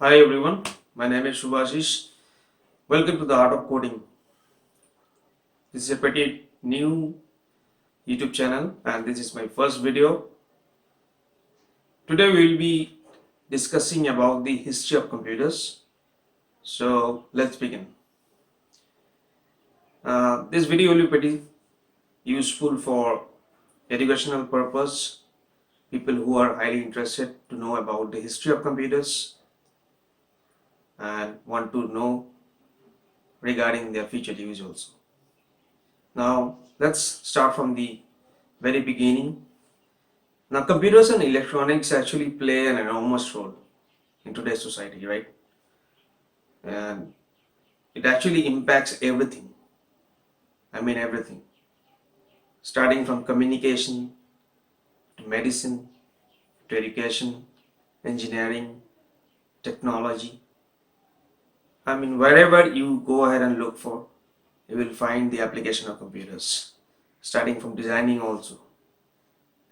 Hi everyone, my name is Shubhashish. Welcome to the Art of Coding. This is a pretty new YouTube channel and this is my first video. Today we will be discussing about the history of computers. So let's begin. This video will be pretty useful for educational purpose. People who are highly interested to know about the history of computers and want to know regarding their future use also. Now let's start from the very beginning. Now computers and electronics actually play an enormous role in today's society, right? And it actually impacts everything. I mean everything. Starting from communication to medicine to education, engineering, technology. I mean wherever you go ahead and look for, you will find the application of computers. Starting from designing also,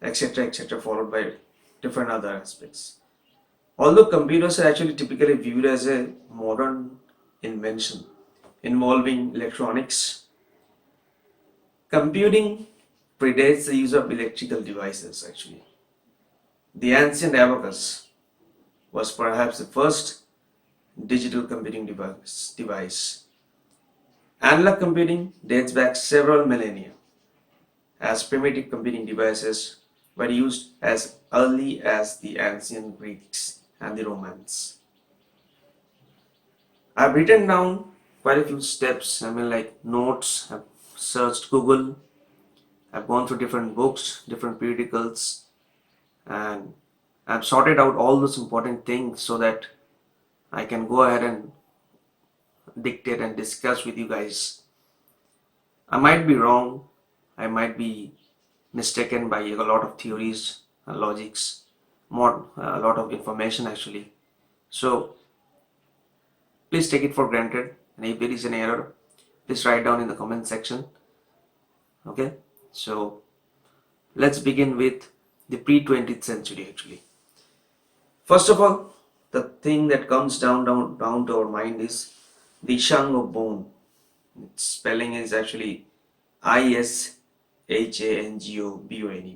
etc., followed by different other aspects. Although computers are actually typically viewed as a modern invention involving electronics, computing predates the use of electrical devices actually. The ancient abacus was perhaps the first digital computing device. Analog computing dates back several millennia, as primitive computing devices were used as early as the ancient Greeks and the Romans. I've written down quite a few steps, like notes, I've searched Google, I've gone through different books, different periodicals, and I've sorted out all those important things so that I can go ahead and dictate and discuss with you guys. I might be wrong, I might be mistaken by a lot of theories and logics, a lot of information actually. So please take it for granted, and if there is an error, please write down in the comment section. Okay, so let's begin with the pre-20th century actually. First of all, the thing that comes down to our mind is the Ishango bone. Its spelling is actually ISHANGO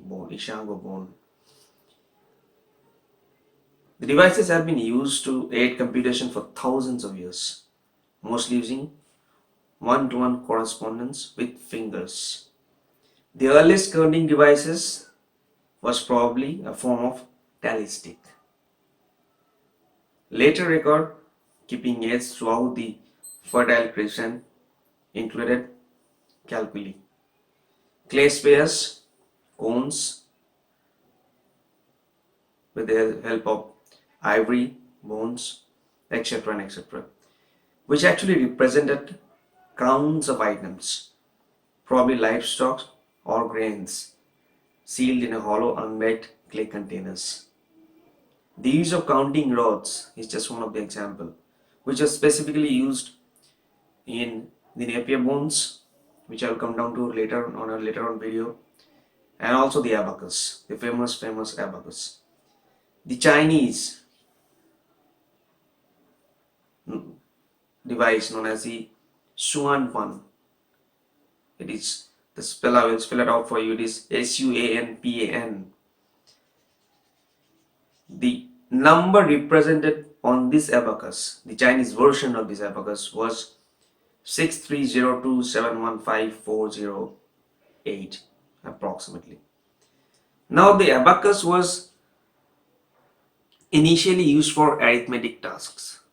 bone, Ishango bone. The devices have been used to aid computation for thousands of years, mostly using one-to-one correspondence with fingers. The earliest counting devices was probably a form of tally stick. Later record keeping aids throughout the Fertile Crescent included calculi, clay spheres, cones with the help of ivory, bones, etc., which actually represented counts of items, probably livestock or grains, sealed in a hollow unbaked clay containers. The use of counting rods is just one of the examples, which was specifically used in the Napier bones, which I will come down to later on video, and also the abacus, the famous abacus. The Chinese device known as the Suanpan. It is I will spell it out for you. It is SUANPAN. The number represented on this abacus, the Chinese version of this abacus, was 63027154008 approximately. Now the abacus was initially used for arithmetic tasks,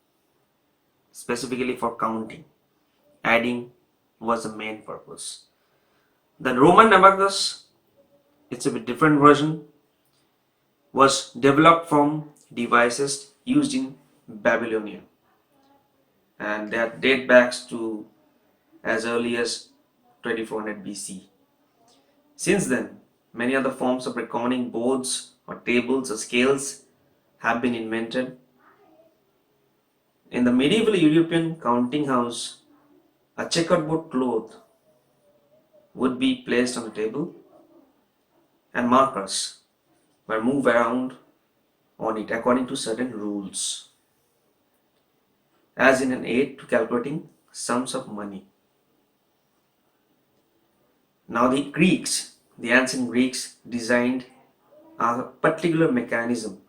specifically for counting. Adding was the main purpose. The Roman abacus, it's a bit different version, was developed from devices used in Babylonia, and that date back to as early as 2400 BC. Since then, many other forms of reckoning boards or tables or scales have been invented. In the medieval European counting house, a checkerboard cloth would be placed on the table and markers were moved around on it according to certain rules. as in an aid to calculating sums of money. Now the ancient Greeks designed a particular mechanism.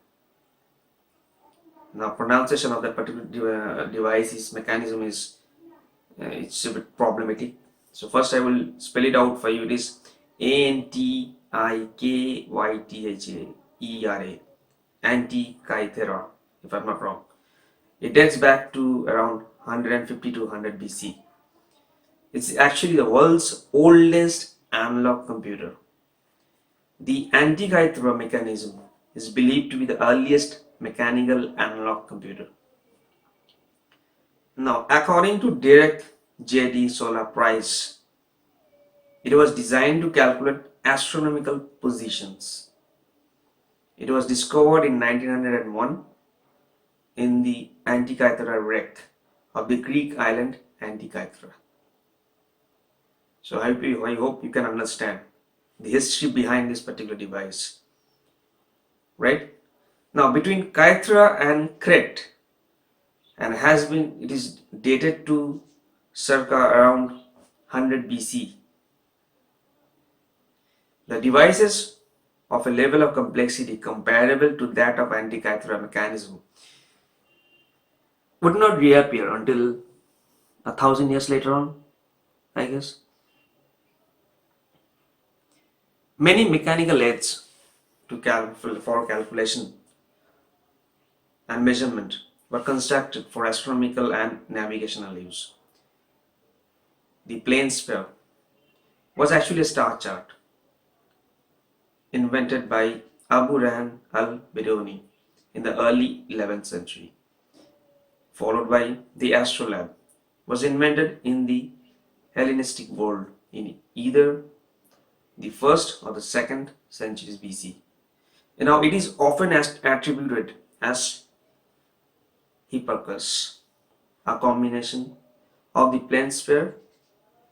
Now pronunciation of that particular device's mechanism is it's a bit problematic. So first I will spell it out for you. It is Antikythera, Antikythera, if I'm not wrong. It dates back to around 150 to 100 BC. It's actually the world's oldest analog computer. The Antikythera mechanism is believed to be the earliest mechanical analog computer. Now, according to Derek J.D. Solar Price, it was designed to calculate astronomical positions. It was discovered in 1901 in the Antikythera wreck of the Greek island Antikythera. So I hope you can understand the history behind this particular device. Right? Now between Kythera and Crete, and it is dated to circa around 100 BC. The devices of a level of complexity comparable to that of Antikythera mechanism would not reappear until 1,000 years later on, I guess. Many mechanical aids for calculation and measurement were constructed for astronomical and navigational use. The plane sphere was actually a star chart invented by Abu Rayhan al-Biruni in the early 11th century, followed by the Astrolabe, was invented in the Hellenistic world in either the 1st or the 2nd centuries BC. Now it is often attributed as Hipparchus, a combination of the plane sphere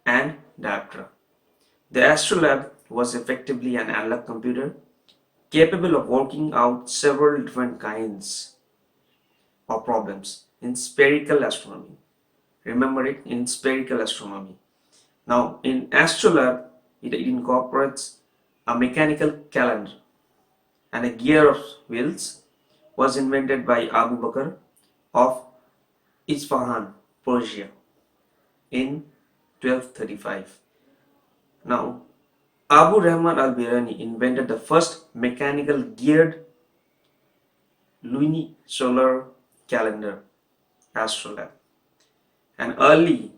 and diopter. The Astrolabe was effectively an analog computer capable of working out several different kinds of problems in spherical astronomy. Remember it, in spherical astronomy. Now in Astrolabe, it incorporates a mechanical calendar, and a gear of wheels was invented by Abu Bakr of Isfahan, Persia in 1235. Now, Abu Rahman al-Biruni invented the first mechanical geared lunisolar calendar, Astrolabe, an early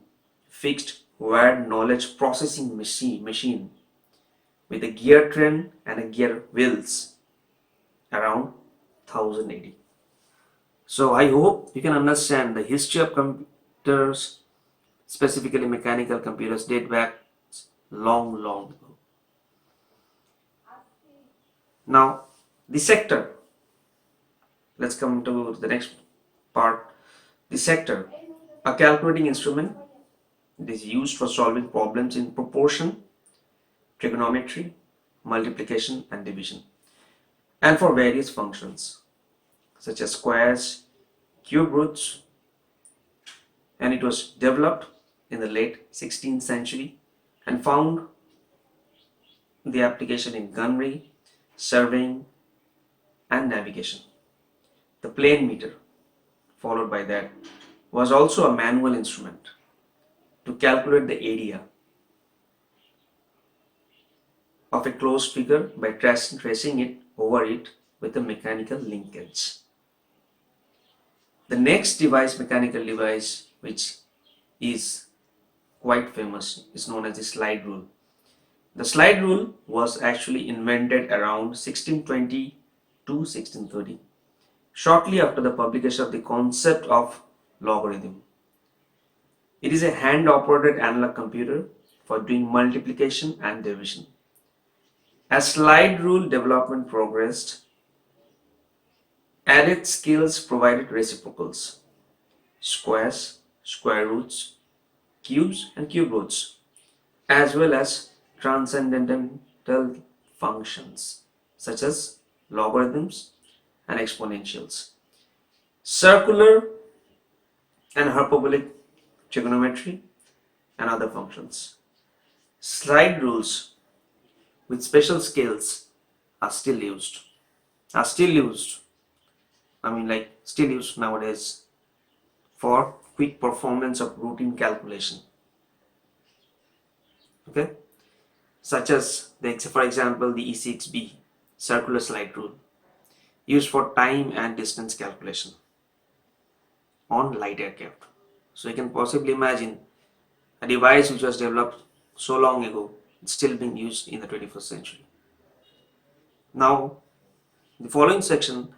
fixed wired knowledge processing machine with a gear train and a gear wheels around 1080. So I hope you can understand the history of computers, specifically mechanical computers, date back long ago. Now the sector, let's come to the next part. The sector, a calculating instrument. It is used for solving problems in proportion, trigonometry, multiplication and division, and for various functions such as squares, cube roots, and it was developed in the late 16th century and found the application in gunnery, surveying and navigation. The plane meter, followed by that, was also a manual instrument to calculate the area of a closed figure by tracing it over it with a mechanical linkage. The next mechanical device, which is quite famous, is known as the slide rule. The slide rule was actually invented around 1620 to 1630, shortly after the publication of the concept of logarithm. It is a hand-operated analog computer for doing multiplication and division. As slide rule development progressed, added skills provided reciprocals, squares, square roots, cubes and cube roots, as well as transcendental functions such as logarithms and exponentials. Circular and hyperbolic trigonometry and other functions. Slide rules with special scales are still used. Are still used. Still used nowadays for quick performance of routine calculation. Okay, such as for example, the E6B circular slide rule used for time and distance calculation on light aircraft. So you can possibly imagine a device which was developed so long ago, it's still being used in the 21st century. Now, the following section,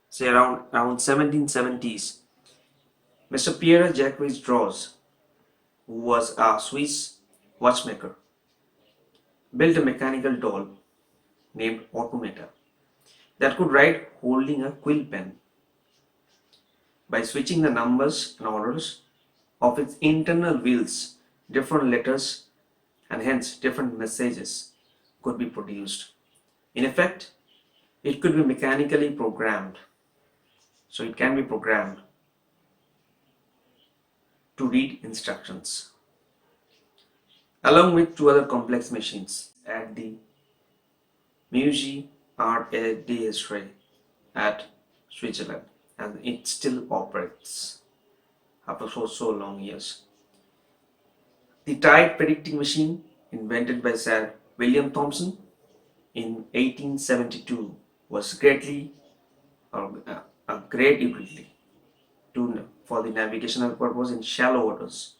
say around 1770s, Mr. Pierre Jacques Droz, who was a Swiss watchmaker, built a mechanical doll named Automata that could write holding a quill pen. By switching the numbers and orders of its internal wheels, different letters and hence different messages could be produced. In effect, it could be mechanically programmed. So it can be programmed to read instructions, along with two other complex machines at the Musée Art et d'Histoire at Switzerland, and it still operates after so long years. The tide predicting machine, invented by Sir William Thomson in 1872, was a great utility for the navigational purpose in shallow waters.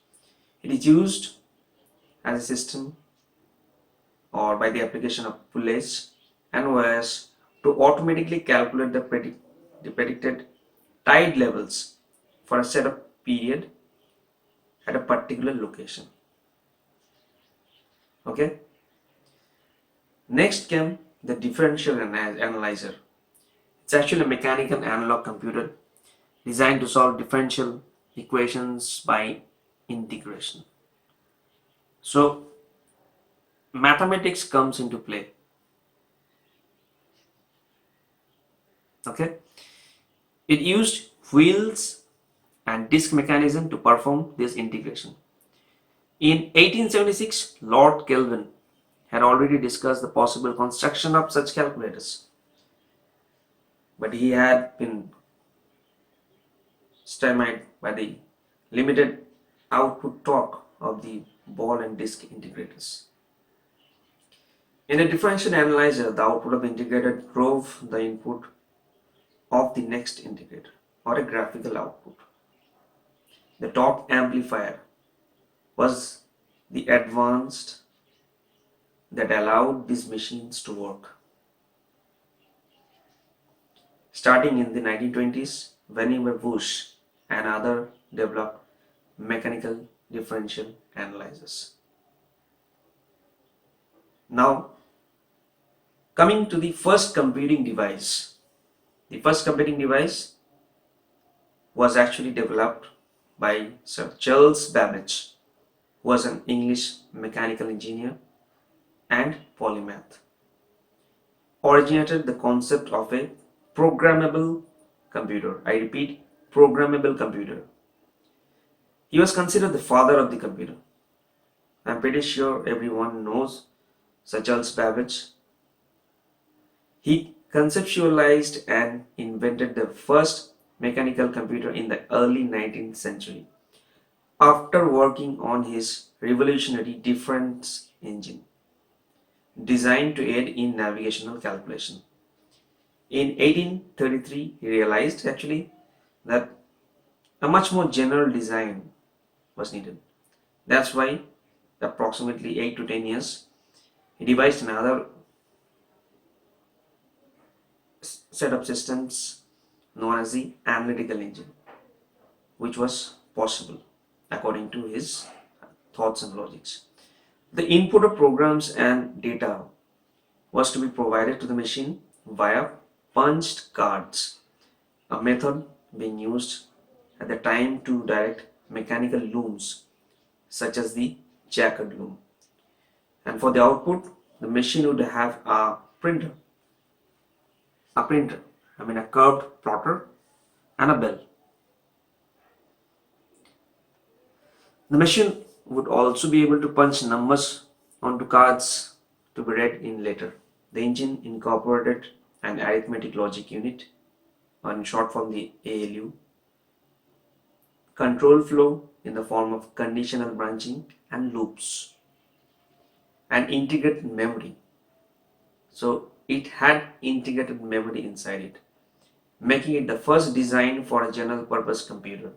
It is used as a system or by the application of pulleys and wires to automatically calculate the predicted tide levels for a set of period at a particular location. Okay. Next came the differential analyzer. It's actually a mechanical analog computer designed to solve differential equations by integration. So mathematics comes into play. Okay, it used wheels and disk mechanism to perform this integration. In 1876, Lord Kelvin had already discussed the possible construction of such calculators, but he had been stymied by the limited output torque of the ball and disk integrators. In a differential analyzer, the output of the integrator drove the input of the next integrator, or a graphical output. The torque amplifier was the advanced that allowed these machines to work. Starting in the 1920s, Vannevar Bush and others developed mechanical differential analyzers. Now, coming to the first computing device. The first computing device was actually developed by Sir Charles Babbage, who was an English mechanical engineer and polymath. Originated the concept of a programmable computer. I repeat, programmable computer. He was considered the father of the computer. I'm pretty sure everyone knows Sir Charles Babbage. He conceptualized and invented the first mechanical computer in the early 19th century after working on his revolutionary difference engine designed to aid in navigational calculation. In 1833, he realized actually that a much more general design was needed. That's why approximately 8 to 10 years he devised another set of systems known as the analytical engine, which was possible according to his thoughts and logics. The input of programs and data was to be provided to the machine via punched cards, a method being used at the time to direct mechanical looms such as the Jacquard loom. And for the output, the machine would have a curved plotter and a bell. The machine would also be able to punch numbers onto cards to be read in later. The engine incorporated an arithmetic logic unit, or in short form the ALU, control flow in the form of conditional branching and loops, and integrated memory. So it had integrated memory inside it, making it the first design for a general purpose computer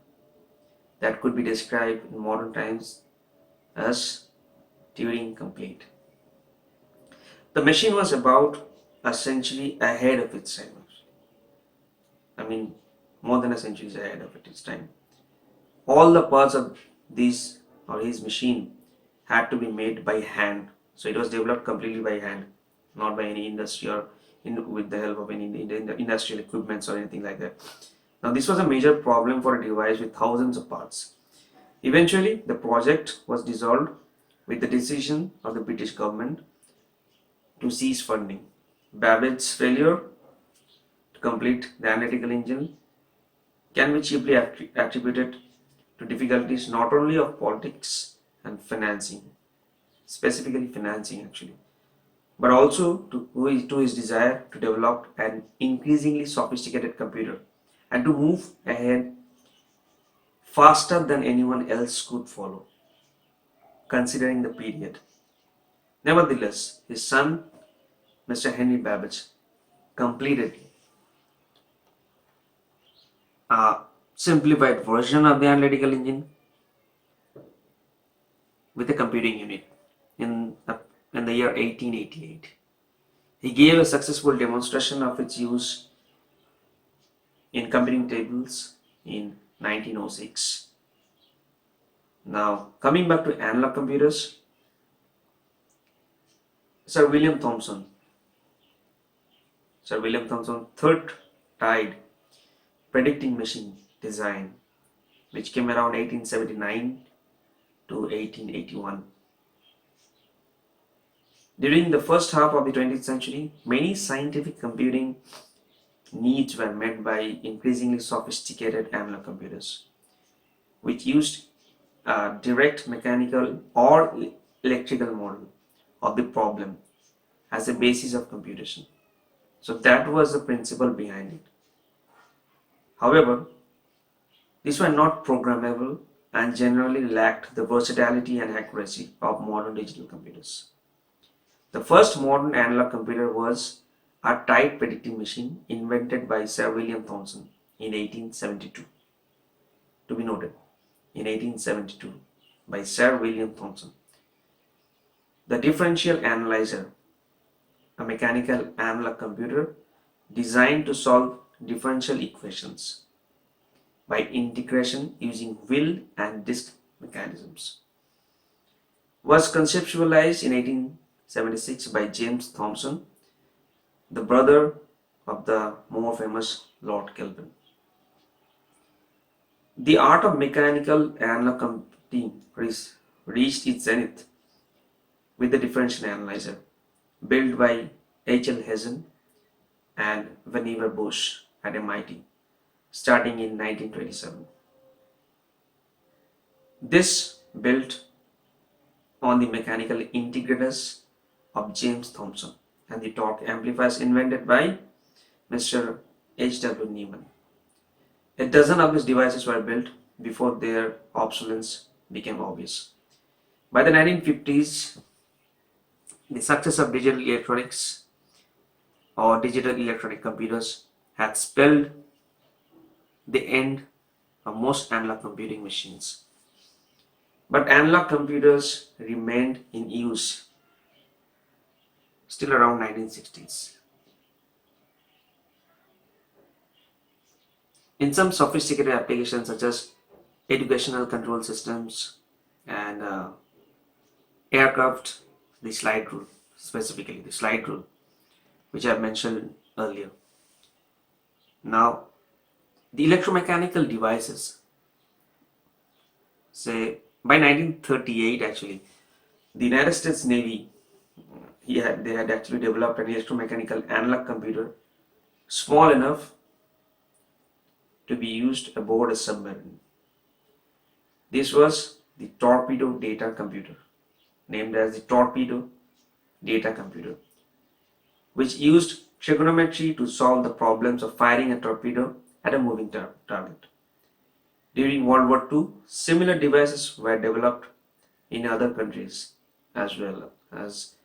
that could be described in modern times as Turing Complete. The machine was about a century ahead of its time. I mean, more than a century ahead of its time. All the parts of this or his machine had to be made by hand. So it was developed completely by hand, not by any industry or with the help of any industrial equipments or anything like that. Now, this was a major problem for a device with thousands of parts. Eventually, the project was dissolved with the decision of the British government to cease funding. Babbage's failure to complete the analytical engine can be chiefly attributed to difficulties not only of politics and financing, specifically financing actually, but also to his desire to develop an increasingly sophisticated computer and to move ahead faster than anyone else could follow, considering the period. Nevertheless, his son, Mr. Henry Babbage, completed a simplified version of the analytical engine with a computing unit in the year 1888. He gave a successful demonstration of its use in computing tables in 1906. Now, coming back to analog computers, Sir William Thomson third tide predicting machine design, which came around 1879 to 1881. During the first half of the 20th century, many scientific computing needs were met by increasingly sophisticated analog computers, which used a direct mechanical or electrical model of the problem as a basis of computation. So that was the principle behind it. However, these were not programmable and generally lacked the versatility and accuracy of modern digital computers. The first modern analog computer was a tide predicting machine invented by Sir William Thomson in 1872. To be noted, in 1872 by Sir William Thomson. The differential analyzer, a mechanical analog computer designed to solve differential equations by integration using wheel and disc mechanisms, was conceptualized in 1876 by James Thomson, the brother of the more famous Lord Kelvin. The art of mechanical analog computing reached its zenith with the differential analyzer built by H.L. Hazen and Vannevar Bush at MIT starting in 1927. This built on the mechanical integrators of James Thomson and the torque amplifiers invented by Mr. H.W. Newman. A dozen of these devices were built before their obsolescence became obvious. By the 1950s, the success of digital electronics or digital electronic computers had spelled the end of most analog computing machines. But analog computers remained in use still around 1960s. In some sophisticated applications such as educational control systems and aircraft, the slide rule, specifically the slide rule, which I mentioned earlier. Now, the electromechanical devices, say by 1938 actually, the United States Navy, they had actually developed an electromechanical analog computer small enough to be used aboard a submarine. This was the Torpedo data computer, named as the Torpedo data computer, which used trigonometry to solve the problems of firing a torpedo at a moving target. During World War II, similar devices were developed in other countries as well as.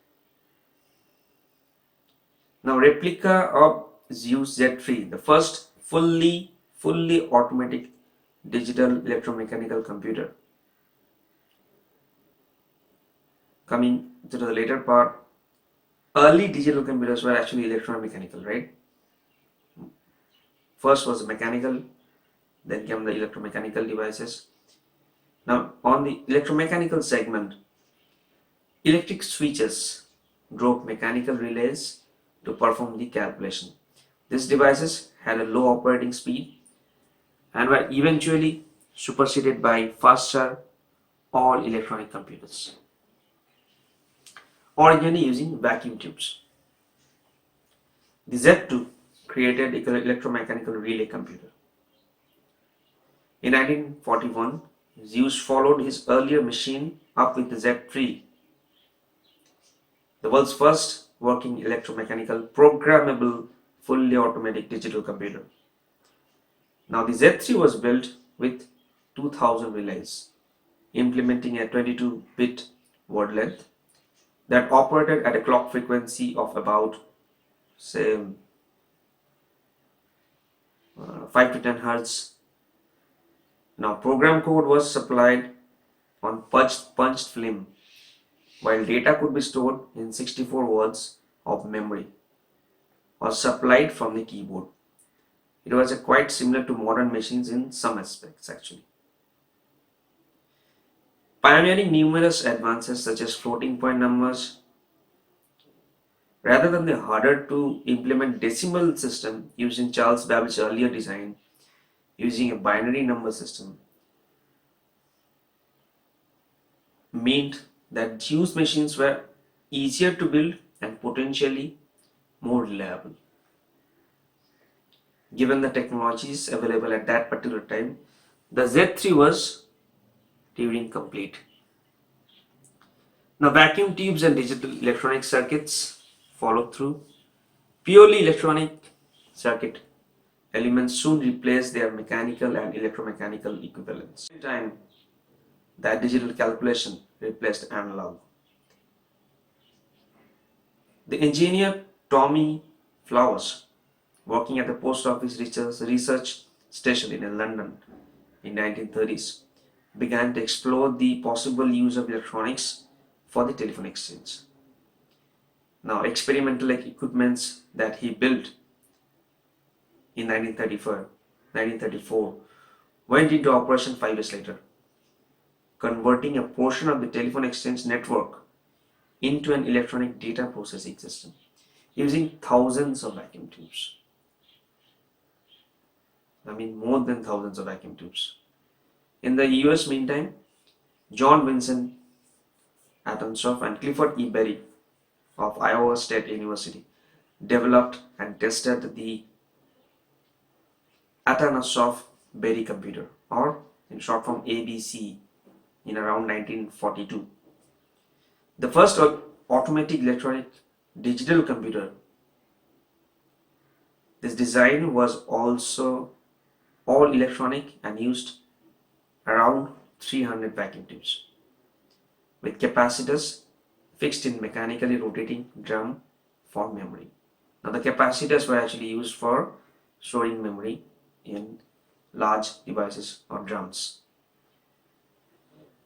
Now, replica of Zeus Z3, the first fully automatic digital electromechanical computer. Coming to the later part, early digital computers were actually electromechanical, right? First was mechanical, then came the electromechanical devices. Now, on the electromechanical segment, electric switches drove mechanical relays to perform the calculation. These devices had a low operating speed and were eventually superseded by faster all electronic computers, originally using vacuum tubes. The Z2 created an electromechanical relay computer. In 1941, Zeus followed his earlier machine up with the Z3, the world's first working electromechanical programmable fully automatic digital computer. Now the Z3 was built with 2000 relays, implementing a 22-bit word length that operated at a clock frequency of about, say, 5 to 10 hertz. Now program code was supplied on punched film, while data could be stored in 64 words of memory or supplied from the keyboard. It was quite similar to modern machines in some aspects actually. Pioneering numerous advances such as floating point numbers, rather than the harder to implement decimal system using Charles Babbage's earlier design using a binary number system, meant that Zeus machines were easier to build and potentially more reliable. Given the technologies available at that particular time, the Z3 was Turing Complete. Now vacuum tubes and digital electronic circuits followed through. Purely electronic circuit elements soon replaced their mechanical and electromechanical equivalents. At the time that digital calculation replaced analog, the engineer Tommy Flowers, working at the post office research station in London in 1930s, began to explore the possible use of electronics for the telephone exchange. Now, experimental equipments that he built in 1934 went into operation 5 years later, converting a portion of the telephone exchange network into an electronic data processing system using thousands of vacuum tubes. I mean, more than thousands of vacuum tubes. In the US, meantime, John Vincent Atanasoff and Clifford E. Berry of Iowa State University developed and tested the Atanasoff-Berry computer, or in short form ABC, in around 1942. The first automatic electronic digital computer. This design was also all electronic and used around 300 vacuum tubes with capacitors fixed in mechanically rotating drum for memory. Now the capacitors were actually used for storing memory in large devices or drums.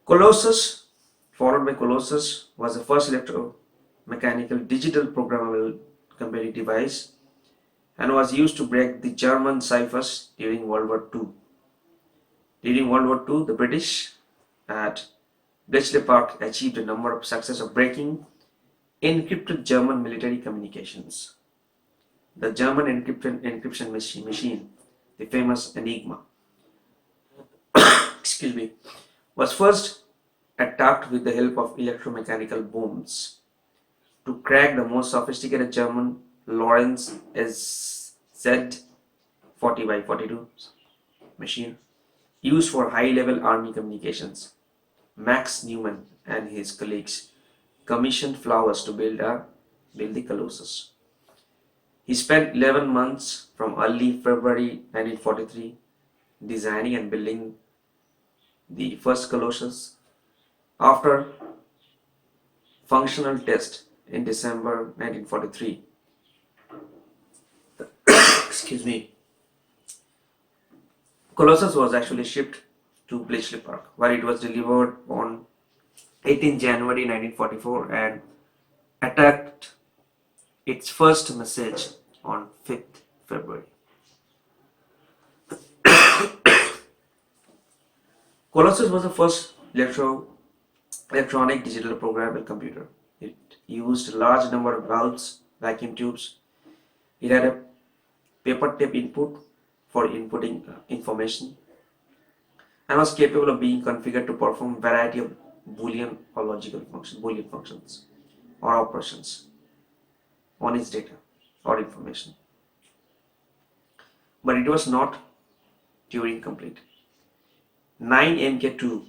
Colossus, followed by Colossus, was the first electromechanical digital programmable computing device and was used to break the German ciphers during World War II. During World War II, the British at Bletchley Park achieved a number of success of breaking encrypted German military communications. The German encryption machine, the famous Enigma, excuse me, was first attacked with the help of electromechanical bombs to crack the most sophisticated German Lawrence Z40 by 42 machine used for high-level army communications Max Newman and his colleagues commissioned Flowers to build the Colossus. He spent 11 months from early February 1943 designing and building the first Colossus. After functional test in December 1943, excuse me, Colossus was actually shipped to Bletchley Park, where it was delivered on 18 January 1944 and attacked its first message on 5th February. Colossus was the first electronic digital programmable computer. It used a large number of valves, vacuum tubes. It had a paper tape input for inputting information and was capable of being configured to perform a variety of Boolean or logical functions or operations on its data or information. But it was not Turing complete. 9 MK2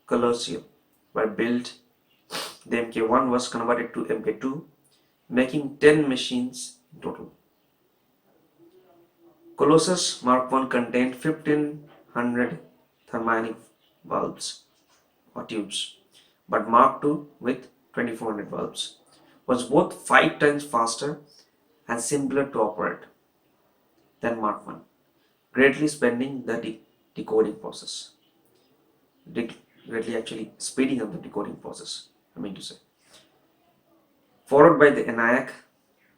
Colossus were built. The MK1 was converted to MK2, making 10 machines in total. Colossus Mark I contained 1500 thermionic valves or tubes, but Mark II with 2400 valves was both 5 times faster and simpler to operate than Mark I, greatly speeding the decoding process. Greatly actually speeding up the decoding process, I mean to say. Followed by the ENIAC,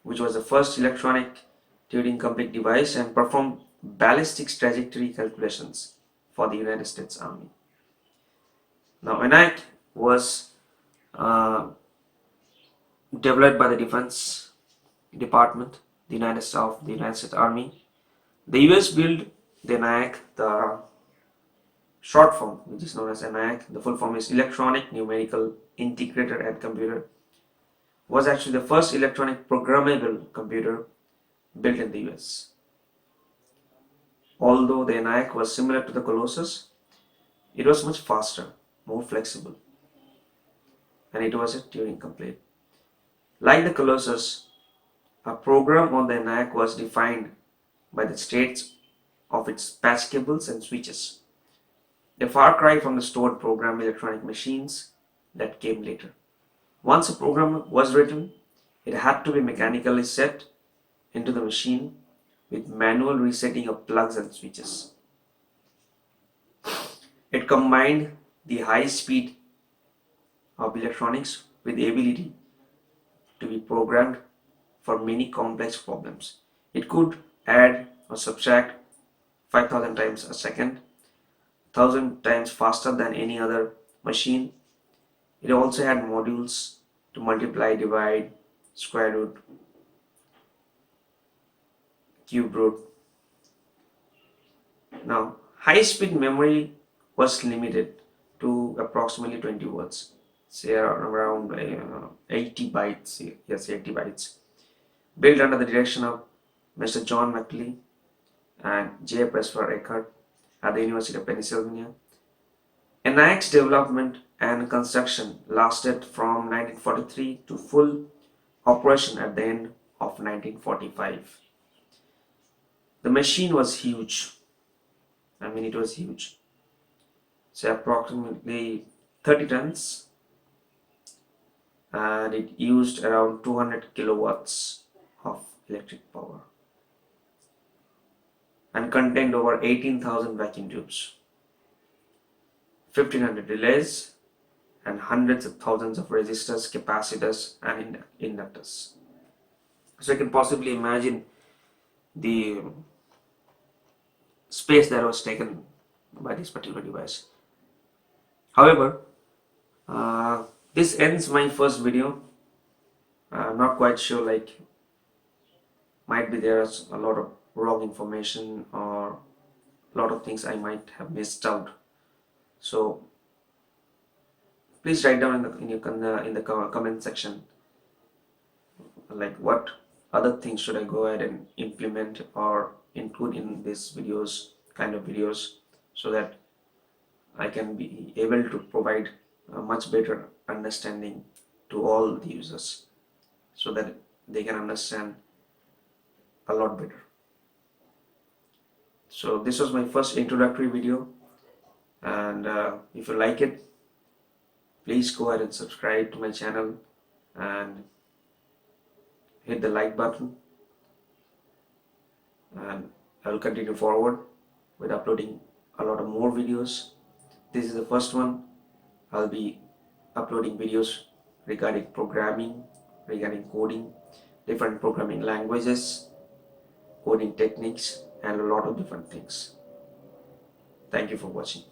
which was the first electronic Turing complete device and performed ballistic trajectory calculations for the United States Army. Now, ENIAC was developed by the Defense Department, the United States Army. The US built the ENIAC, the short form, which is known as ENIAC. The full form is Electronic Numerical Integrated and Computer. Was actually the first electronic programmable computer built in the US. Although the ENIAC was similar to the Colossus, it was much faster, more flexible, and it was a Turing complete. Like the Colossus, a program on the ENIAC was defined by the states of its patch cables and switches, a far cry from the stored program electronic machines that came later. Once a program was written, it had to be mechanically set into the machine with manual resetting of plugs and switches. It combined the high speed of electronics with the ability to be programmed for many complex problems. It could add or subtract 5000 times a second, 1000 times faster than any other machine. It also had modules to multiply, divide, square root, cube root. Now, high-speed memory was limited to approximately 20 words, say around 80 bytes. Yes, 80 bytes. Built under the direction of Mr. John McLean and J. Presper Eckert at the University of Pennsylvania. ENIAC's development and construction lasted from 1943 to full operation at the end of 1945. The machine was huge. I mean, it was huge. It's approximately 30 tons, and it used around 200 kilowatts of electric power and contained over 18,000 vacuum tubes, 1500 relays, and hundreds of thousands of resistors, capacitors, and inductors. So you can possibly imagine the space that was taken by this particular device. However, this ends my first video. I'm not quite sure, like, might be there's a lot of wrong information or a lot of things I might have missed out. So please write down in the comment section, like, what other things should I go ahead and implement or include in these videos, so that I can be able to provide a much better understanding to all the users so that they can understand a lot better. So this was my first introductory video, and if you like it, please go ahead and subscribe to my channel and hit the like button, and I will continue forward with uploading a lot of more videos. This is the first one. I'll be uploading videos regarding programming, regarding coding, different programming languages, coding techniques, and a lot of different things. Thank you for watching.